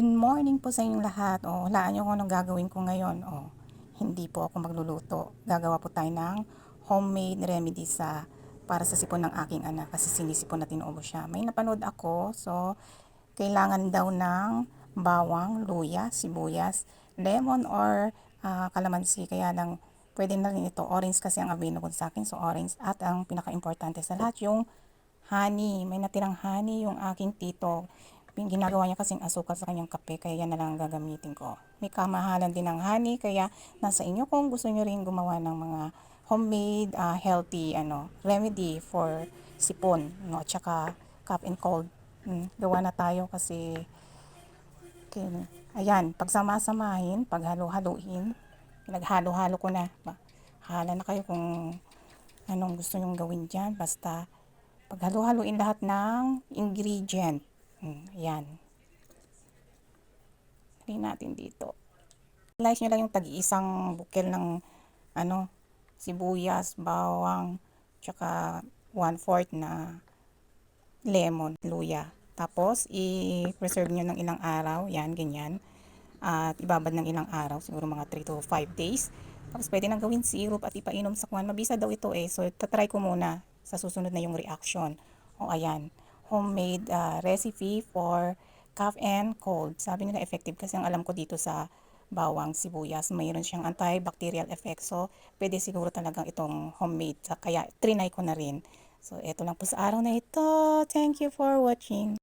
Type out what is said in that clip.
Good morning po sa inyong lahat. Hulaan niyo kung anong gagawin ko ngayon. Hindi po ako magluluto. Gagawa po tayo ng homemade remedy para sa sipon ng aking anak kasi sinisipon na tinubo siya. May napanood ako, so kailangan daw ng bawang, luya, sibuyas, lemon or kalamansi. Kaya lang pwede na rin ito. Orange kasi ang available sa akin, so orange. At ang pinaka-importante sa lahat, yung honey. May natirang honey yung aking tito. Ginagawa niya kasing asukal sa kanyang kape, kaya yan na lang ang gagamitin ko. May kamahalan din ng honey, kaya nasa inyo kung gusto niyo rin gumawa ng mga homemade, healthy remedy for sipon, no? At saka cough and cold. Gawa na tayo kasi ayan, pagsama-samahin, paghalo-haluin, pinaghalo-halo ko na. Hala na kayo kung anong gusto nyong gawin dyan. Basta paghalo-haluin lahat ng ingredient. Ayan. Tingnan natin dito. Slice nyo lang yung tag-iisang bukel ng sibuyas, bawang, tsaka 1/4 na lemon, luya. Tapos, i-preserve nyo ng ilang araw. Yan, ganyan. At ibabad ng ilang araw, siguro mga 3 to 5 days. Tapos, pwede nang gawin syrup at ipainom sa kwan. Mabisa daw ito eh. So, tatry ko muna sa susunod na yung reaction. Ayan. Homemade recipe for cough and cold. Sabi nila effective kasi ang alam ko dito sa bawang, sibuyas, mayroon siyang antibacterial effect. So, pwede siguro talagang itong homemade. Kaya, trinay ko na rin. So, eto lang po sa araw na ito. Thank you for watching.